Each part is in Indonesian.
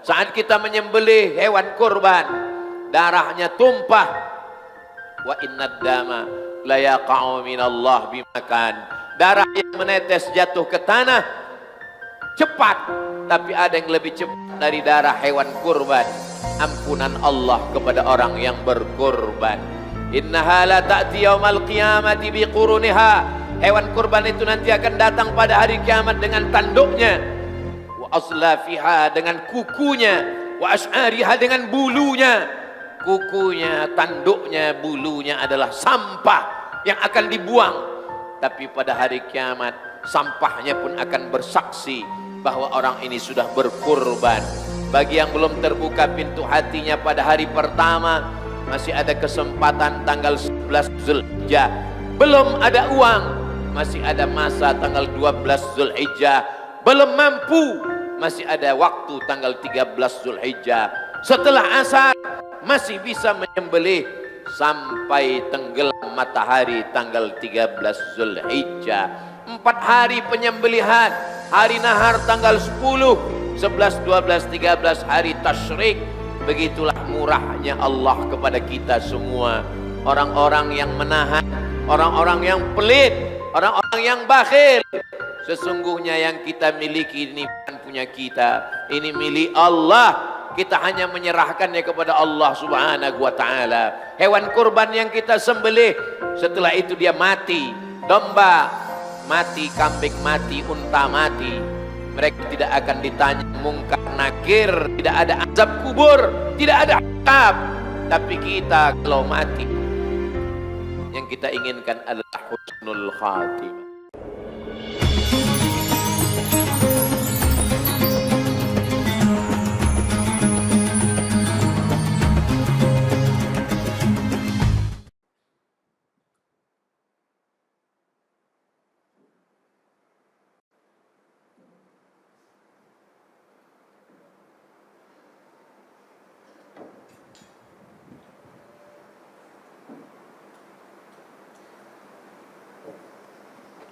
Saat kita menyembelih hewan kurban, darahnya tumpah. Wa innad dama la yaqa'u minallah bimakan. Darah yang menetes jatuh ke tanah cepat, tapi ada yang lebih cepat dari darah hewan kurban. Ampunan Allah kepada orang yang berkurban. Innaha la ta'ti yaumal qiyamati biquruniha. Hewan kurban itu nanti akan datang pada hari kiamat dengan tanduknya, wa aslafiha dengan kukunya, wa ash'ariha dengan bulunya. Kukunya, tanduknya, bulunya adalah sampah yang akan dibuang. Tapi pada hari kiamat sampahnya pun akan bersaksi bahwa orang ini sudah berkurban. Bagi yang belum terbuka pintu hatinya pada hari pertama, masih ada kesempatan tanggal 11 Zulhijjah. Belum ada uang, masih ada masa tanggal 12 Zulhijjah. Belum mampu, masih ada waktu tanggal 13 Zulhijjah. Setelah asar masih bisa menyembelih sampai tenggelam matahari tanggal 13 Zulhijjah. 4 hari penyembelihan. Hari nahar tanggal 10, 11, 12, 13 hari tasyrik. Begitulah murahnya Allah kepada kita semua. Orang-orang yang menahan, orang-orang yang pelit, orang-orang yang bakhil. Sesungguhnya yang kita miliki ini bukan punya kita, ini milik Allah. Kita hanya menyerahkannya kepada Allah Subhanahu wa ta'ala. Hewan kurban yang kita sembelih, setelah itu dia mati. Domba mati, kambing mati, unta mati. Mereka tidak akan ditanya mungkar nakir, tidak ada azab kubur, tidak ada azab. Tapi kita kalau mati, yang kita inginkan adalah husnul khatimah.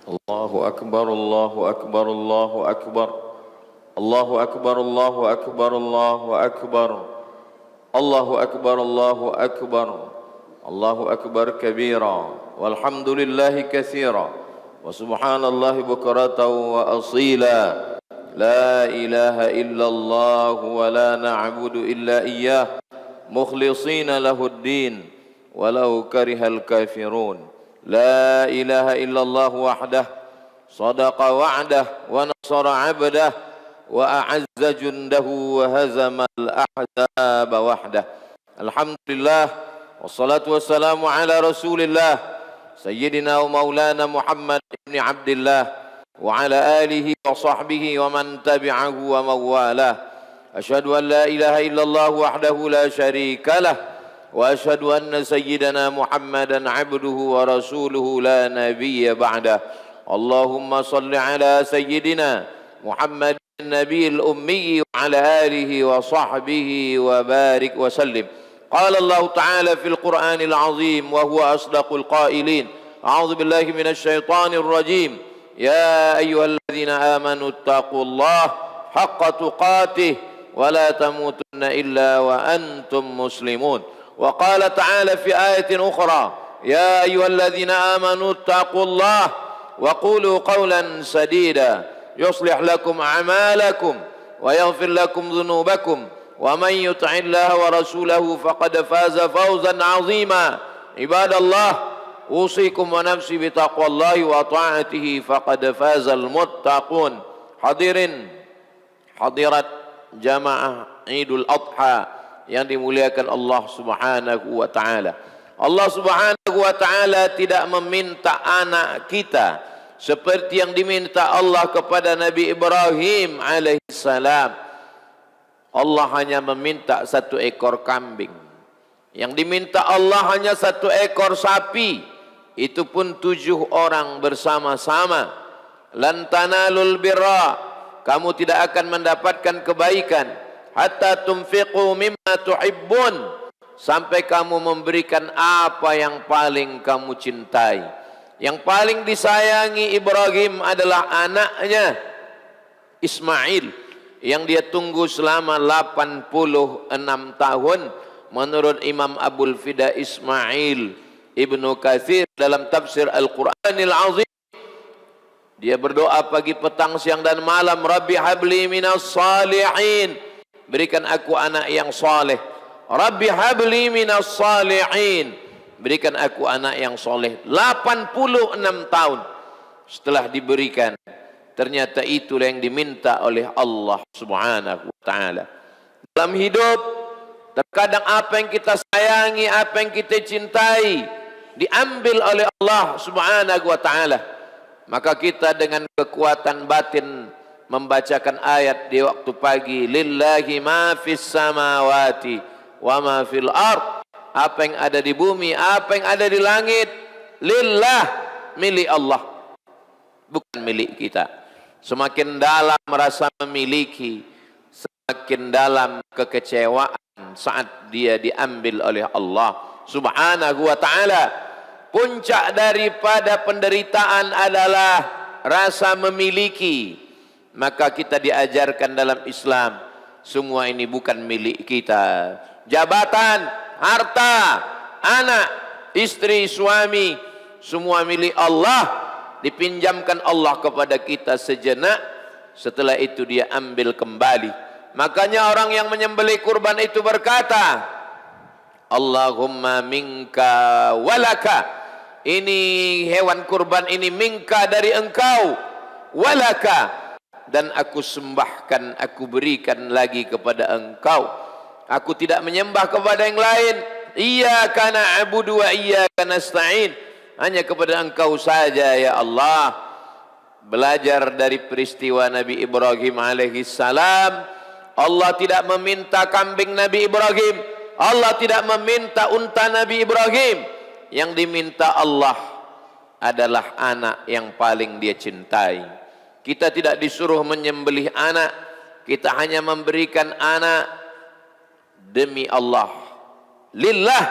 Allahu akbar, Allahu akbar, Allahu akbar. Allahu akbar, Allahu akbar, Allahu akbar. Allahu akbar, Allahu akbar. Allahu akbar kabira, walhamdulillahi katsira, wa subhanallahi bukratan wa asila. La ilaha illallah wa la na'budu illa iyyah, mukhlishina lahud-din walau karihal kafirun. لا إله إلا الله وحده صدق وعده ونصر عبده وأعز جنده وهزم الأحزاب وحده. الحمد لله والصلاة والسلام على رسول الله سيدنا ومولانا محمد بن عبد الله وعلى آله وصحبه ومن تبعه ومن والاه. أشهد أن لا إله إلا الله وحده لا شريك له وأشهد أن سيدنا محمدا عبده ورسوله لا نبي بعده. اللهم صل على سيدنا محمد النبي الأمي وعلى آله وصحبه وبارك وسلم. قال الله تعالى في القرآن العظيم وهو أصدق القائلين: أعوذ بالله من الشيطان الرجيم. يا أيها الذين آمنوا اتقوا الله حق تقاته ولا تموتن إلا وأنتم مسلمون. وقال تعالى في آية أخرى: يا أيها الذين آمنوا اتقوا الله وقولوا قولا سديدا يصلح لكم أعمالكم ويغفر لكم ذنوبكم ومن يطع الله ورسوله فقد فاز فوزا عظيما. عباد الله، أوصيكم ونفسي بتقوى الله وطاعته فقد فاز المتقون. Hadirin hadirat jamaah Idul Adha yang dimuliakan Allah Subhanahu wa ta'ala. Allah Subhanahu wa ta'ala tidak meminta anak kita seperti yang diminta Allah kepada Nabi Ibrahim alaihissalam. Allah hanya meminta 1 ekor kambing. Yang diminta Allah hanya 1 ekor sapi. Itu pun 7 orang bersama-sama. Lan tanalul birra, kamu tidak akan mendapatkan kebaikan hatta tunfiqu mimma tuhibbun, sampai kamu memberikan apa yang paling kamu cintai. Yang paling disayangi Ibrahim adalah anaknya Ismail. yang dia tunggu selama 86 tahun menurut Imam Abul Fida Ismail Ibnu Katsir dalam tafsir Al-Qur'anil Azim. Dia berdoa pagi, petang, siang dan malam, Rabbi habli minas salihin, berikan aku anak yang saleh. Rabbi habli minas salihin, berikan aku anak yang soleh. 86 tahun setelah diberikan, ternyata itulah yang diminta oleh Allah Subhanahu wa ta'ala. Dalam hidup, terkadang apa yang kita sayangi, apa yang kita cintai, diambil oleh Allah Subhanahu wa ta'ala. Maka kita dengan kekuatan batin membacakan ayat di waktu pagi, lillahi ma fis samawati wa ma fil ard. Apa yang ada di bumi, apa yang ada di langit, lillah, milik Allah, bukan milik kita. Semakin dalam merasa memiliki, semakin dalam kekecewaan saat dia diambil oleh Allah Subhanahu wa ta'ala. Puncak daripada penderitaan adalah rasa memiliki. Maka kita diajarkan dalam Islam, semua ini bukan milik kita. Jabatan, harta, anak, istri, suami, semua milik Allah. Dipinjamkan Allah kepada kita sejenak, setelah itu dia ambil kembali. Makanya orang yang menyembelih kurban itu berkata, Allahumma minka walaka, ini hewan kurban ini minka, dari engkau, walaka, dan aku sembahkan, aku berikan lagi kepada engkau. Aku tidak menyembah kepada yang lain. Iyyaka na'budu wa iyyaka nasta'in, hanya kepada engkau saja ya Allah. Belajar dari peristiwa Nabi Ibrahim alaihissalam, Allah tidak meminta kambing Nabi Ibrahim, Allah tidak meminta unta Nabi Ibrahim. Yang diminta Allah adalah anak yang paling dia cintai. Kita tidak disuruh menyembelih anak, kita hanya memberikan anak demi Allah, lillah,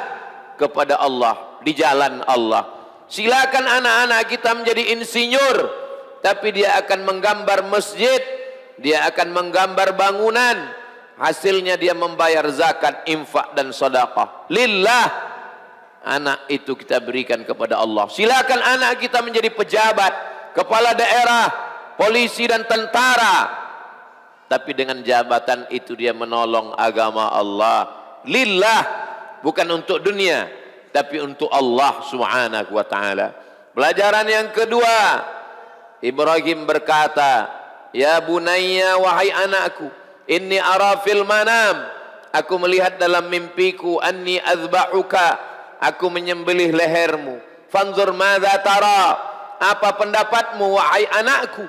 kepada Allah, di jalan Allah. Silakan anak-anak kita menjadi insinyur, tapi dia akan menggambar masjid, dia akan menggambar bangunan, hasilnya dia membayar zakat, infak dan sedekah, lillah. Anak itu kita berikan kepada Allah. Silakan anak kita menjadi pejabat, kepala daerah, polisi dan tentara, tapi dengan jabatan itu dia menolong agama Allah, lillah, bukan untuk dunia, tapi untuk Allah Subhanahu wa ta'ala. Pelajaran yang kedua, Ibrahim berkata, ya bunayya, wahai anakku, inni ara fil manam, aku melihat dalam mimpiku, anni azba'uka, aku menyembelih lehermu. Fanzur madza tara, apa pendapatmu wahai anakku?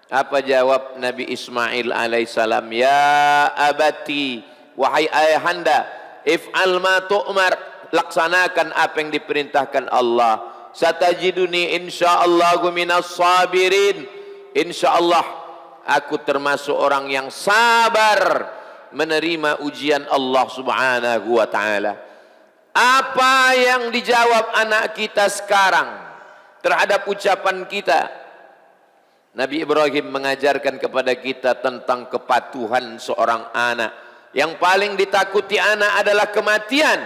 Apa jawab Nabi Ismail alaihissalam? Ya abati, wahai ayahanda, if'al ma tu'mar, laksanakan apa yang diperintahkan Allah. Satajiduni insyaallah minas sabirin, insyaallah aku termasuk orang yang sabar menerima ujian Allah Subhanahu wa ta'ala. Apa yang dijawab anak kita sekarang terhadap ucapan kita? Nabi Ibrahim mengajarkan kepada kita tentang kepatuhan seorang anak. Yang paling ditakuti anak adalah kematian.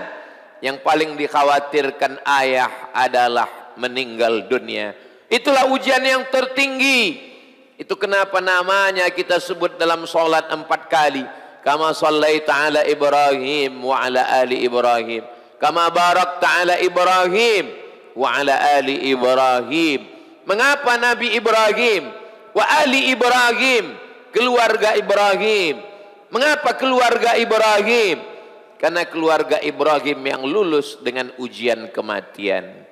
Yang paling dikhawatirkan ayah adalah meninggal dunia. Itulah ujian yang tertinggi. Itu kenapa namanya kita sebut dalam salat 4 kali. Kama sallaita ala Ibrahim wa ala ali Ibrahim, kama barakta ala Ibrahim wa ala ali Ibrahim. Mengapa Nabi Ibrahim wa ali Ibrahim, keluarga Ibrahim? Mengapa keluarga Ibrahim? Karena keluarga Ibrahim yang lulus dengan ujian kematian.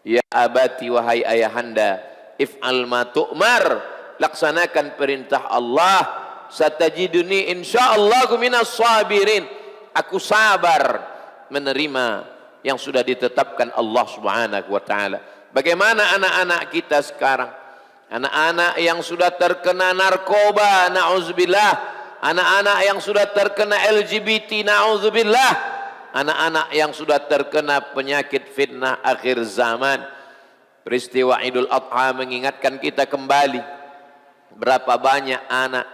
Ya abati, wahai ayahanda, if'al ma tu'mar, laksanakan perintah Allah. Satajiduni insyaallah minas sabirin, aku sabar menerima yang sudah ditetapkan Allah Subhanahu wa ta'ala. Bagaimana anak-anak kita sekarang? Anak-anak yang sudah terkena narkoba, na'udzubillah. Anak-anak yang sudah terkena LGBT, na'udzubillah. Anak-anak yang sudah terkena penyakit fitnah akhir zaman. Peristiwa Idul Adha mengingatkan kita kembali berapa banyak anak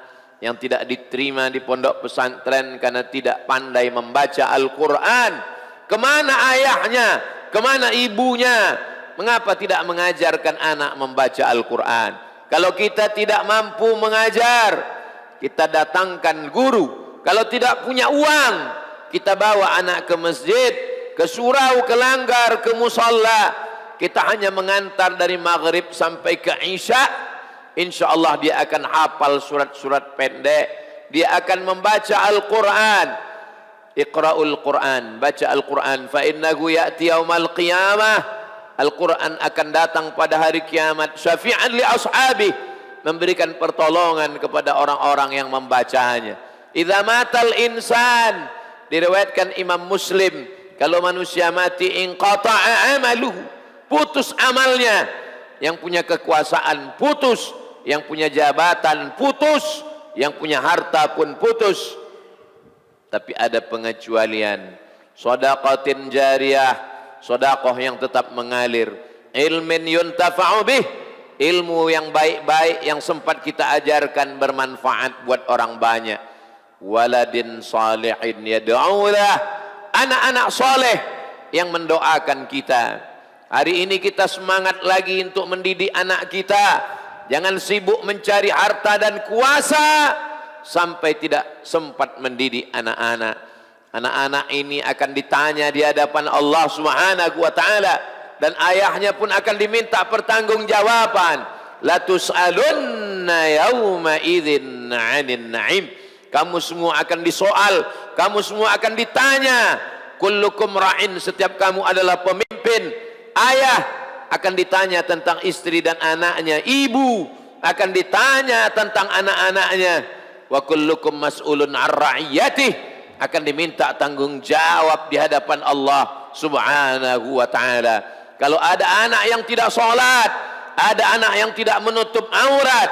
yang tidak diterima di pondok pesantren karena tidak pandai membaca Al-Quran. Kemana ayahnya? Kemana ibunya? Mengapa tidak mengajarkan anak membaca Al-Quran? Kalau kita tidak mampu mengajar, kita datangkan guru. Kalau tidak punya uang, kita bawa anak ke masjid, ke surau, ke langgar, ke musalla. Kita hanya mengantar dari maghrib sampai ke isya. Insya Allah dia akan hafal surat-surat pendek. Dia akan membaca Al-Quran. Iqra'ul Quran, baca Al-Quran. Fa innahu ya'ti yaumal qiyamah. Al-Quran akan datang pada hari kiamat. Syafi'an li ashabih, memberikan pertolongan kepada orang-orang yang membacanya. Idza matal insan, diriwayatkan Imam Muslim, kalau manusia mati inqata'a amaluhu, putus amalnya. Yang punya kekuasaan putus, yang punya jabatan putus, yang punya harta pun putus. Tapi ada pengecualian. Shadaqatin jariyah, sedekah yang tetap mengalir. Ilmin yuntafa'u bih, ilmu yang baik-baik yang sempat kita ajarkan bermanfaat buat orang banyak. Waladin salihin yad'ulah, anak-anak soleh yang mendoakan kita. Hari ini kita semangat lagi untuk mendidik anak kita. Jangan sibuk mencari harta dan kuasa sampai tidak sempat mendidik anak-anak. Anak-anak ini akan ditanya di hadapan Allah Subhanahu wa taala, dan ayahnya pun akan diminta pertanggungjawaban. La tus'alunna yauma idzin 'anil na'im. Kamu semua akan disoal, kamu semua akan ditanya. Kullukum ra'in, setiap kamu adalah pemimpin. Ayah akan ditanya tentang istri dan anaknya, ibu akan ditanya tentang anak-anaknya. Wa kullukum mas'ulun 'an ra'iyatihi, akan diminta tanggung jawab di hadapan Allah Subhanahu wa taala. Kalau ada anak yang tidak sholat, ada anak yang tidak menutup aurat,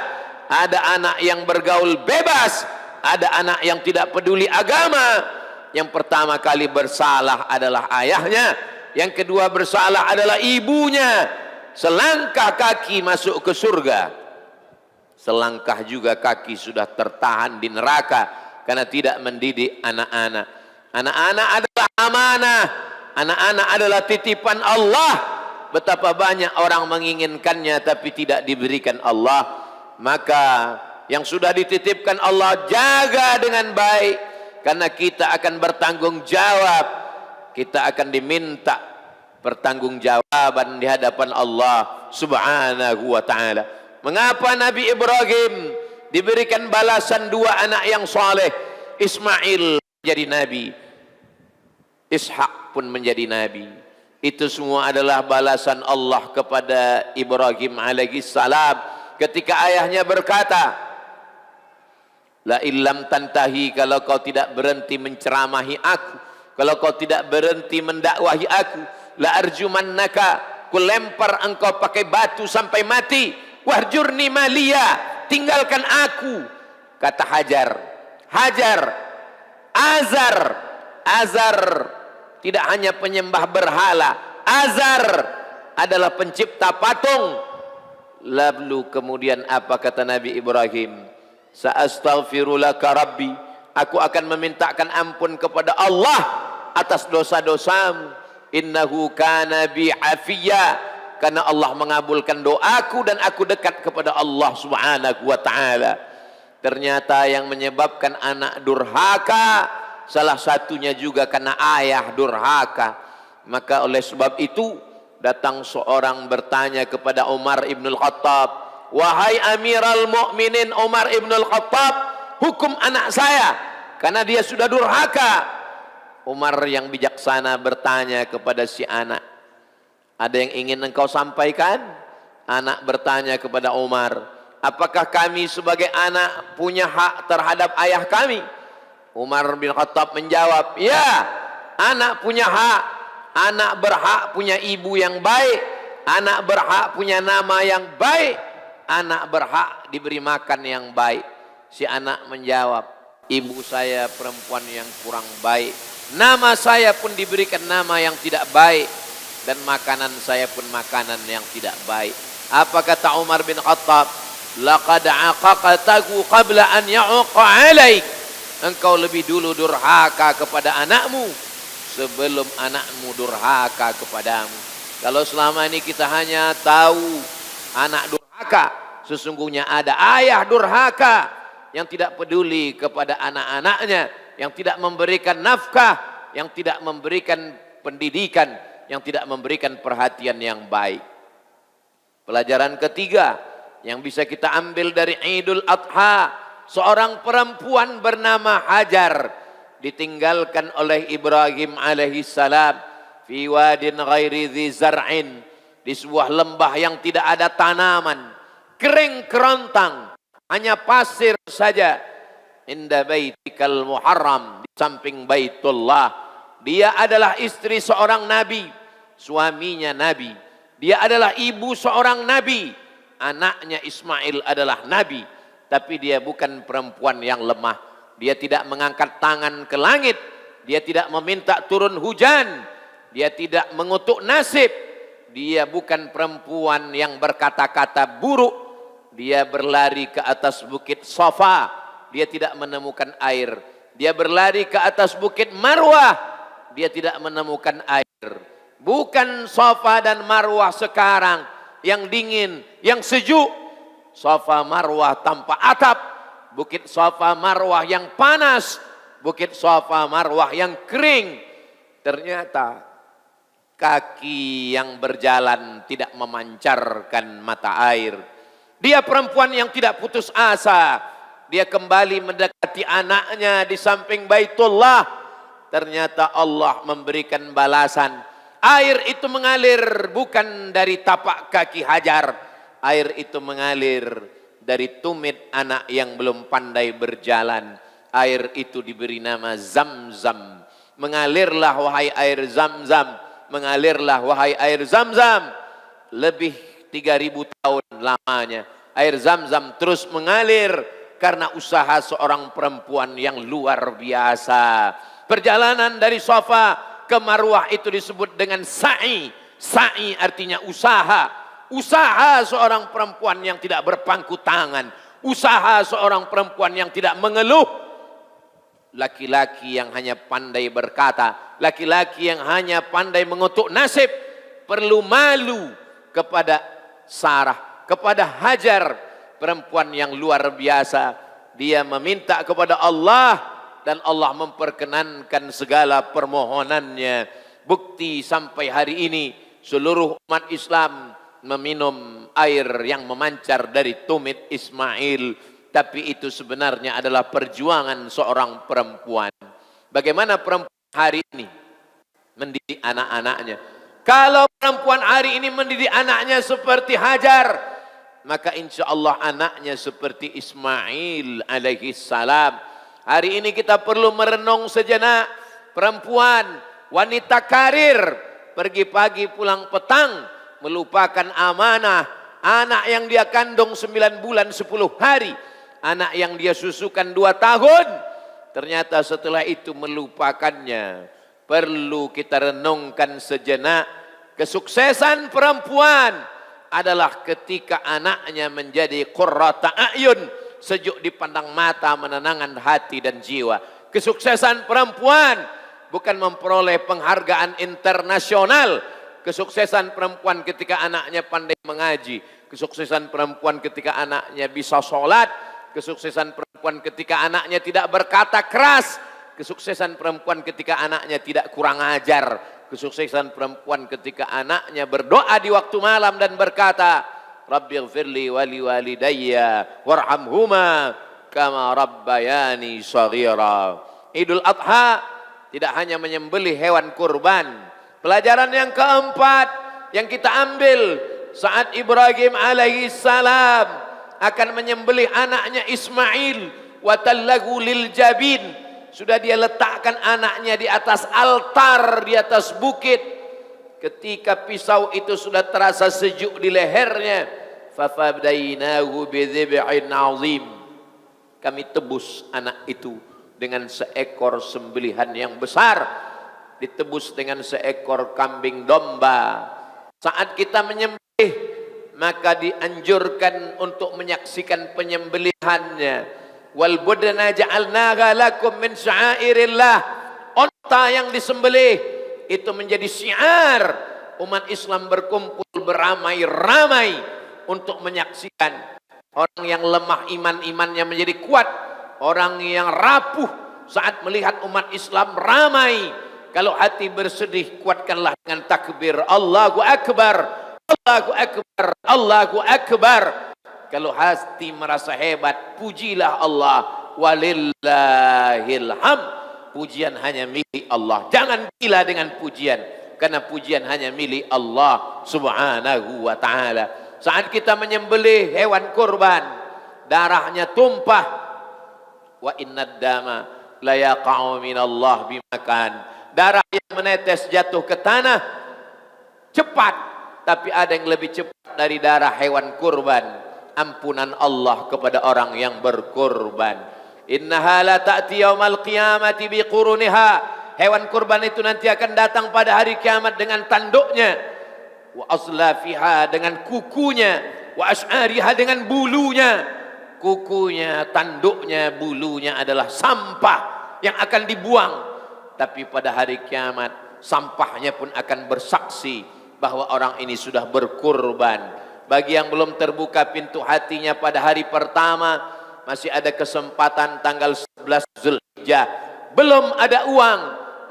ada anak yang bergaul bebas, ada anak yang tidak peduli agama, yang pertama kali bersalah adalah ayahnya, yang kedua bersalah adalah ibunya. Selangkah kaki masuk ke surga, selangkah juga kaki sudah tertahan di neraka karena tidak mendidik anak-anak. Anak-anak adalah amanah, anak-anak adalah titipan Allah. Betapa banyak orang menginginkannya tapi tidak diberikan Allah. Maka yang sudah dititipkan Allah jaga dengan baik, karena kita akan bertanggung jawab. Kita akan diminta pertanggungjawaban di hadapan Allah Subhanahu wa taala. Mengapa Nabi Ibrahim diberikan balasan dua anak yang saleh? Ismail menjadi nabi, Ishak pun menjadi nabi. Itu semua adalah balasan Allah kepada Ibrahim alaihissalam ketika ayahnya berkata, la illam tantahi, kalau kau tidak berhenti menceramahi aku, kalau kau tidak berhenti mendakwahi aku, la arjumannaka, ku lempar engkau pakai batu sampai mati. Wahjurni maliya, tinggalkan aku. Kata Azar tidak hanya penyembah berhala, Azar adalah pencipta patung. Lalu kemudian apa kata Nabi Ibrahim? Sa'astaghfirulaka rabbi, aku akan memintakan ampun kepada Allah atas dosa-dosamu. Innahu kana bi afiyya, karena Allah mengabulkan doaku dan aku dekat kepada Allah Subhanahu wa taala. Ternyata yang menyebabkan anak durhaka salah satunya juga karena ayah durhaka. Maka oleh sebab itu datang seorang bertanya kepada Umar ibn al-Khattab, wahai Amiral Mukminin Umar ibn al-Khattab, hukum anak saya karena dia sudah durhaka. Umar yang bijaksana bertanya kepada si anak, ada yang ingin engkau sampaikan? Anak bertanya kepada Umar, apakah kami sebagai anak punya hak terhadap ayah kami? Umar bin Khattab menjawab, ya, anak punya hak. Anak berhak punya ibu yang baik, anak berhak punya nama yang baik, anak berhak diberi makan yang baik. Si anak menjawab, ibu saya perempuan yang kurang baik, nama saya pun diberikan nama yang tidak baik, dan makanan saya pun makanan yang tidak baik. Apa kata Umar bin Khattab? laqad aqaqtahu qabla an ya'uqa 'alaik. Engkau lebih dulu durhaka kepada anakmu sebelum anakmu durhaka kepadamu. Kalau selama ini kita hanya tahu anak durhaka, sesungguhnya ada ayah durhaka yang tidak peduli kepada anak-anaknya, yang tidak memberikan nafkah, yang tidak memberikan pendidikan, yang tidak memberikan perhatian yang baik. Pelajaran ketiga yang bisa kita ambil dari Idul Adha, seorang perempuan bernama Hajar ditinggalkan oleh Ibrahim alaihissalam fi wadin ghairi dzi zar'in, di sebuah lembah yang tidak ada tanaman, kering kerontang, hanya pasir saja. Inda baitikal muharram, di samping Baitullah. Dia adalah istri seorang nabi, suaminya nabi. Dia adalah ibu seorang nabi, anaknya Ismail adalah nabi. Tapi dia bukan perempuan yang lemah. Dia tidak mengangkat tangan ke langit, dia tidak meminta turun hujan, dia tidak mengutuk nasib. Dia bukan perempuan yang berkata-kata buruk. Dia berlari ke atas bukit Safa, dia tidak menemukan air. Dia berlari ke atas bukit Marwah, dia tidak menemukan air. Bukan Safa dan Marwah sekarang yang dingin, yang sejuk. Safa Marwah tanpa atap, bukit Safa Marwah yang panas, bukit Safa Marwah yang kering. Ternyata kaki yang berjalan tidak memancarkan mata air. Dia perempuan yang tidak putus asa. Dia kembali mendekati anaknya di samping Baitullah. Ternyata Allah memberikan balasan. Air itu mengalir bukan dari tapak kaki Hajar. Air itu mengalir dari tumit anak yang belum pandai berjalan. Air itu diberi nama Zam-Zam. Mengalirlah wahai air Zam-Zam. Mengalirlah wahai air Zam-Zam. Lebih 3000 tahun lamanya. Air Zam-Zam terus mengalir karena usaha seorang perempuan yang luar biasa. Perjalanan dari Safa ke Marwah itu disebut dengan sa'i. Sa'i artinya usaha. Usaha seorang perempuan yang tidak berpangku tangan. Usaha seorang perempuan yang tidak mengeluh. Laki-laki yang hanya pandai berkata, laki-laki yang hanya pandai mengutuk nasib, perlu malu kepada Sarah, kepada Hajar, perempuan yang luar biasa. Dia meminta kepada Allah dan Allah memperkenankan segala permohonannya. Bukti sampai hari ini seluruh umat Islam meminum air yang memancar dari tumit Ismail. Tapi itu sebenarnya adalah perjuangan seorang perempuan. Bagaimana perempuan hari ini mendidik anak-anaknya? Kalau perempuan hari ini mendidik anaknya seperti Hajar, maka insya Allah anaknya seperti Ismail alaihi salam. Hari ini kita perlu merenung sejenak. Perempuan, wanita karir, pergi pagi pulang petang, melupakan amanah. Anak yang dia kandung 9 bulan 10 hari. Anak yang dia susukan 2 tahun. Ternyata setelah itu melupakannya. Perlu kita renungkan sejenak. Kesuksesan perempuan adalah ketika anaknya menjadi qurrata a'yun, sejuk dipandang mata, menenangkan hati dan jiwa. Kesuksesan perempuan bukan memperoleh penghargaan internasional. Kesuksesan perempuan ketika anaknya pandai mengaji. Kesuksesan perempuan ketika anaknya bisa sholat. Kesuksesan perempuan ketika anaknya tidak berkata keras. Kesuksesan perempuan ketika anaknya tidak kurang ajar. Kesuksesan perempuan ketika anaknya berdoa di waktu malam dan berkata, Rabbighfirli wali walidayya warhamhuma kama rabbayani shaghira. Idul Adha tidak hanya menyembelih hewan kurban. Pelajaran yang keempat yang kita ambil saat Ibrahim alaihi salam akan menyembelih anaknya Ismail, watallahu lil jabin, sudah dia letakkan anaknya di atas altar, di atas bukit. Ketika pisau itu sudah terasa sejuk di lehernya, fafadainahu bidzib'in azim, kami tebus anak itu dengan seekor sembelihan yang besar, ditebus dengan seekor kambing domba. Saat kita menyembelih, maka dianjurkan untuk menyaksikan penyembelihannya. Wal budna ja'alnaha lakum min sya'airillah. Unta yang disembelih itu menjadi syiar umat Islam berkumpul beramai-ramai untuk menyaksikan. Orang yang lemah imannya menjadi kuat, orang yang rapuh saat melihat umat Islam ramai. Kalau hati bersedih, kuatkanlah dengan takbir Allahu Akbar, Allahu Akbar, Allahu Akbar. Kalau hati merasa hebat, pujilah Allah. Walillahil hamd. Pujian hanya milik Allah. Jangan gila dengan pujian, karena pujian hanya milik Allah Subhanahu wa ta'ala. Saat kita menyembelih hewan kurban, darahnya tumpah. Wa innad dama la yaqa'u minallah bimakan. Darah yang menetes jatuh ke tanah cepat, tapi ada yang lebih cepat dari darah hewan kurban. Ampunan Allah kepada orang yang berkurban. Innaha la ta'ti yaumal qiyamati biquruniha. Hewan kurban itu nanti akan datang pada hari kiamat dengan tanduknya. Wa aslafiha, dengan kukunya. Wa ash'ariha, dengan bulunya. Kukunya, tanduknya, bulunya adalah sampah yang akan dibuang. Tapi pada hari kiamat, sampahnya pun akan bersaksi bahwa orang ini sudah berkurban. Bagi yang belum terbuka pintu hatinya pada hari pertama, masih ada kesempatan tanggal 11 Zulhijjah. Belum ada uang,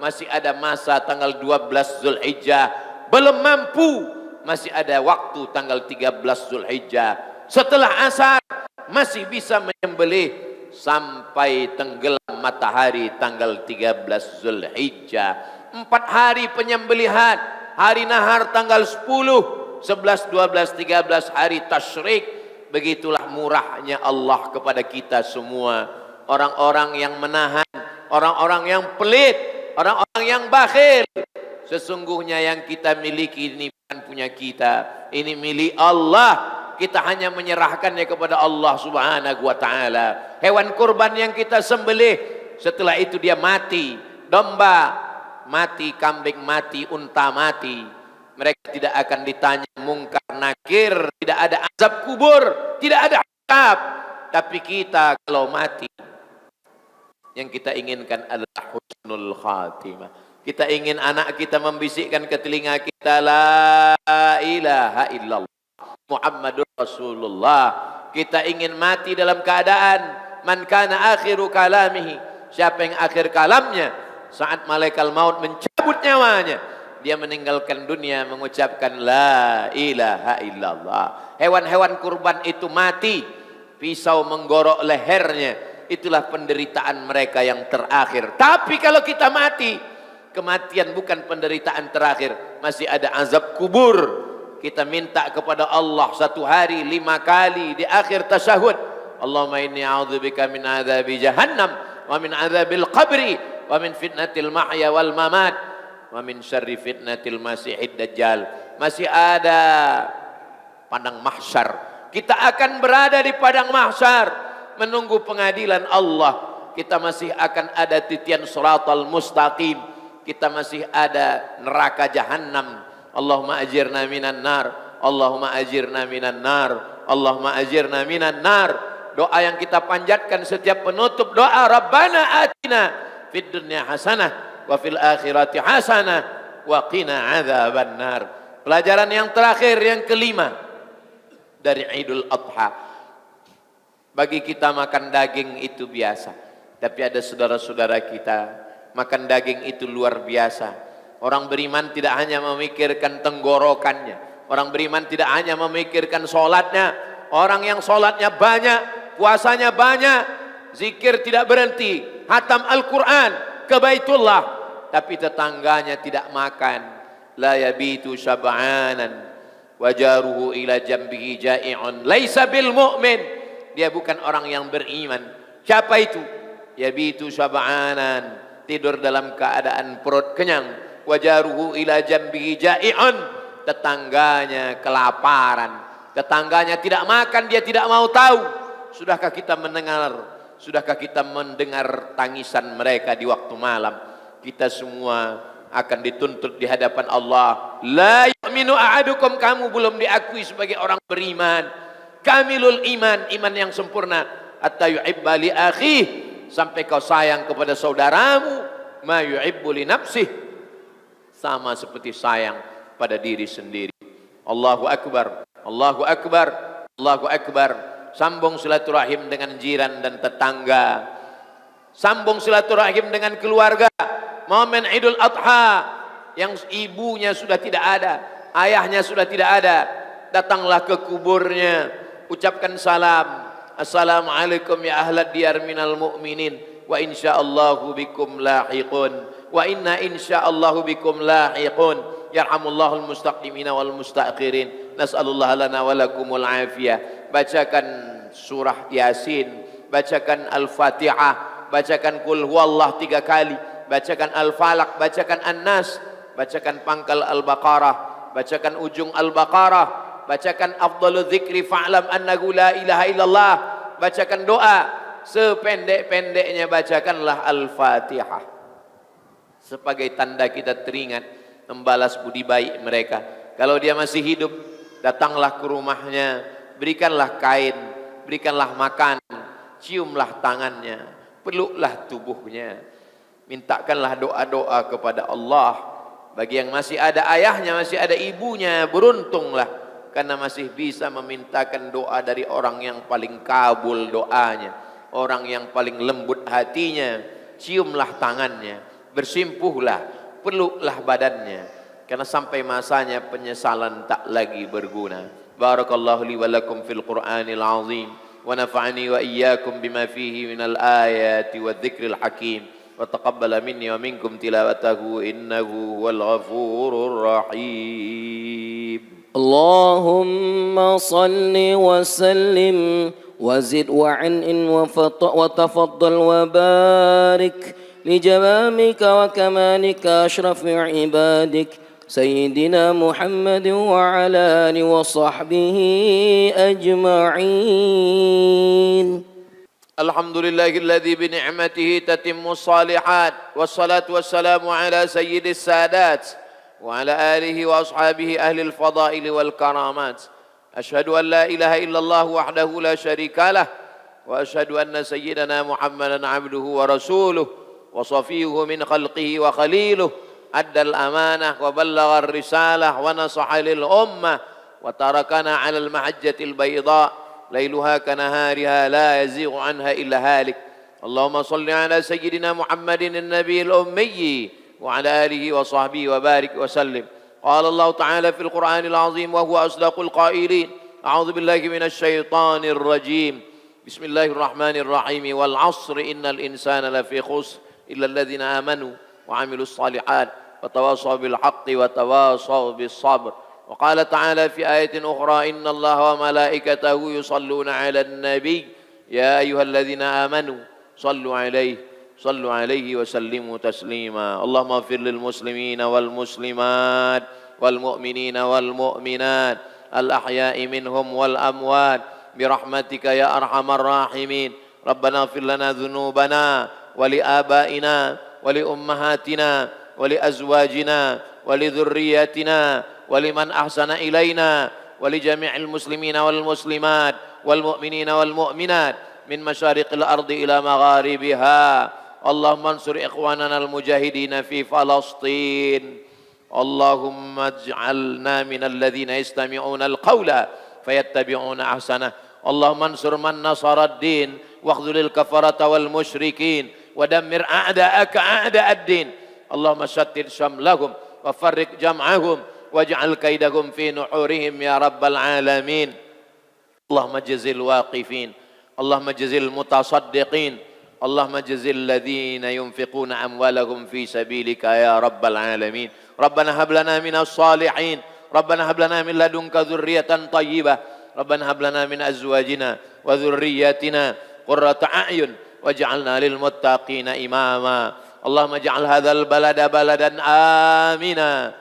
masih ada masa tanggal 12 Zulhijjah. Belum mampu, masih ada waktu tanggal 13 Zulhijjah. Setelah asar masih bisa menyembelih sampai tenggelam matahari tanggal 13 Zulhijjah. 4 hari penyembelihan. Hari nahar tanggal 10, 11, 12, 13 hari tasyrik. Begitulah murahnya Allah kepada kita semua. Orang-orang yang menahan, orang-orang yang pelit, orang-orang yang bakhil. Sesungguhnya yang kita miliki ini bukan punya kita, ini milik Allah. Kita hanya menyerahkannya kepada Allah Subhanahu wa ta'ala. Hewan kurban yang kita sembelih, setelah itu dia mati. Domba mati, kambing mati, unta mati. Mereka tidak akan ditanya mungkar nakir, tidak ada azab kubur, tidak ada azab. Tapi kita kalau mati, yang kita inginkan adalah husnul khatimah. Kita ingin anak kita membisikkan ke telinga kita, la ilaha illallah Muhammadur Rasulullah. Kita ingin mati dalam keadaan man kana akhiru kalamihi. Siapa yang akhir kalamnya saat malaikat maut mencabut nyawanya, dia meninggalkan dunia mengucapkan la ilaha illallah. Hewan-hewan kurban itu mati, pisau menggorok lehernya. Itulah penderitaan mereka yang terakhir. Tapi kalau kita mati, kematian bukan penderitaan terakhir, masih ada azab kubur. Kita minta kepada Allah 1 hari 5 kali di akhir tasyahud. Allahumma inni a'udzubika min adzabi jahannam wa min adzabil qabri wa min fitnatil mahya wal mamat wa min syarri fitnatil masihid dajjal. Masih ada padang mahsyar. Kita akan berada di padang mahsyar menunggu pengadilan Allah. Kita masih akan ada titian siratal mustaqim. Kita masih ada neraka jahannam. Allahumma ajirna minan nar, Allahumma ajirna minan nar, Allahumma ajirna minan nar. Doa yang kita panjatkan setiap penutup doa, Rabbana atina fid dunya hasanah wa fil akhirati hasanah wa qina adzaban nar. Pelajaran yang terakhir, yang kelima dari Idul Adha. Bagi kita makan daging itu biasa, tapi ada saudara-saudara kita makan daging itu luar biasa. Orang beriman tidak hanya memikirkan tenggorokannya, orang beriman tidak hanya memikirkan sholatnya. Orang yang sholatnya banyak, puasanya banyak, zikir tidak berhenti, hatam Al-Quran ke Baitullah, tapi tetangganya tidak makan. La yabitu syab'anan wajaruhu ila jambihi ja'i'un laisa bil mu'min. Dia bukan orang yang beriman. Siapa itu? Yabitu syab'anan, tidur dalam keadaan perut kenyang. Wajaruhu ila jambihi ja'i'un, tetangganya kelaparan, tetangganya tidak makan, dia tidak mau tahu. Sudahkah kita mendengar tangisan mereka di waktu malam? Kita semua akan dituntut di hadapan Allah. La yu'minu ahadukum, kamu belum diakui sebagai orang beriman. Kamilul iman, iman yang sempurna. Hatta yuhibba li akhih, sampai kau sayang kepada saudaramu ma yuhibbu li nafsih, sama seperti sayang pada diri sendiri. Allahu akbar, Allahu akbar, Allahu akbar. Sambung silaturahim dengan jiran dan tetangga. Sambung silaturahim dengan keluarga. Momen Idul Adha yang ibunya sudah tidak ada, ayahnya sudah tidak ada, datanglah ke kuburnya, ucapkan salam. Assalamualaikum ya ahlad diyar minal mu'minin, wa insyaallahu bikum lahiqun, wa inna insyaallahu bikum lahiqun, yarhamullahul mustaqdimina wal mustakhirin, nas'alullah lana wa lakumul afiyah. Bacakan surah Yasin, bacakan Al-Fatihah, bacakan Qul huwallah 3 kali, bacakan Al-Falaq, bacakan An-Nas, bacakan pangkal Al-Baqarah, bacakan ujung Al-Baqarah, bacakan afdhalu dzikri fa'lam annahu la ilaha illallah, bacakan doa sependek-pendeknya, bacakanlah Al-Fatihah sebagai tanda kita teringat membalas budi baik mereka. Kalau dia masih hidup, datanglah ke rumahnya, berikanlah kain, berikanlah makan, ciumlah tangannya, peluklah tubuhnya, mintakanlah doa-doa kepada Allah. Bagi yang masih ada ayahnya, masih ada ibunya, beruntunglah karena masih bisa memintakan doa dari orang yang paling kabul doanya, orang yang paling lembut hatinya. Ciumlah tangannya, bersimpuhlah, peluklah badannya, karena sampai masanya penyesalan tak lagi berguna. Barakallahu li wa lakum fil Qur'anil azim, wa nafa'ani wa iyyakum bima fihi minal ayati wa dzikril hakim, wa taqabbala minni wa minkum tilawatahu innahu huwal ghafurur rahim. اللهم صل وسلم وزد وعنئن وتفضل وبارك لجمامك وكمالك أشرف عبادك سيدنا محمد وعلى آله وصحبه أجمعين. الحمد لله الذي بنعمته تتم الصالحات، والصلاة والسلام على سيد السادات وعلى آله وأصحابه أهل الفضائل والكرامات. أشهد أن لا إله إلا الله وحده لا شريك له، وأشهد أن سيدنا محمدا عبده ورسوله وصفيه من خلقه وخليله، أدى الأمانة وبلغ الرسالة ونصح للأمة وتركنا على المحجة البيضاء ليلها كنهارها لا يزيغ عنها إلا هالك. اللهم صل على سيدنا محمد النبي الأمي وعلى آله وصحبه وبارك وسلم. قال الله تعالى في القرآن العظيم وهو أصدق القائلين: أعوذ بالله من الشيطان الرجيم، بسم الله الرحمن الرحيم، والعصر إن الإنسان لفي خسر إلا الذين آمنوا وعملوا الصالحات وتواصوا بالحق وتواصوا بالصبر. وقال تعالى في آية أخرى: إن الله وملائكته يصلون على النبي يا أيها الذين آمنوا صلوا عليه وسلموا تسليما. اللهم اغفر للمسلمين والمسلمات والمؤمنين والمؤمنات الأحياء منهم والأموات برحمتك يا أرحم الراحمين. ربنا اغفر لنا ذنوبنا ولآبائنا ولأمهاتنا ولأزواجنا ولذرياتنا ولمن أحسن إلينا ولجميع المسلمين والمسلمات والمؤمنين والمؤمنات من مشارق الأرض إلى مغاربها. اللهم انصر إخواننا المجاهدين في فلسطين. اللهم اجعلنا من الذين يستمعون القول فيتبعون أحسنه. اللهم انصر من نصر الدين واخذل الكفرة والمشركين ودمر أعداءك أعداء الدين. اللهم شتت شملهم وفرق جمعهم واجعل كيدهم في نحورهم يا رب العالمين. اللهم اجز الواقفين، اللهم اجز المتصدقين، اللهم اجز الذين ينفقون أموالهم في سبيلك يا رب العالمين. ربنا هب لنا من الصالحين، ربنا هب لنا من لدنك ذرية طيبة، ربنا هب لنا من أزواجنا وذرياتنا قرة أعين واجعلنا للمتقين إماما. اللهم اجعل هذا البلد بلدا آمنا.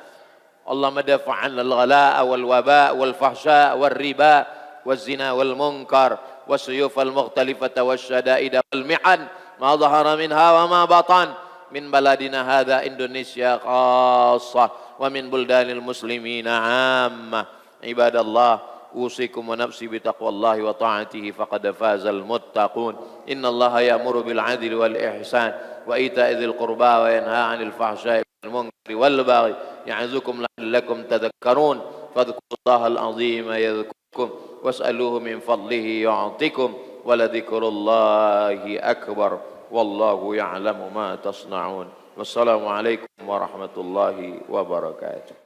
اللهم دفع عنا الغلاء والوباء والفحشاء والربا والزنا والمنكر والسيوف المختلفة والشدائد والمحن ما ظهر منها وما بطن min baladina hadha Indonesia khassah wa min buldanil muslimina ammah. Ibadallah, أوصيكم ونفسي بتقوى الله وطاعته فقد فاز المتقون إن الله يأمر بالعدل والإحسان وإيتاء ذي القربى وينهى عن الفحشاء والمنكر والبغي يعظكم لعلكم تذكرون فاذكروا الله العظيم يذكركم واسألوه من فضله يعطكم ولذكر الله أكبر والله يعلم ما تصنعون والسلام عليكم ورحمة الله وبركاته.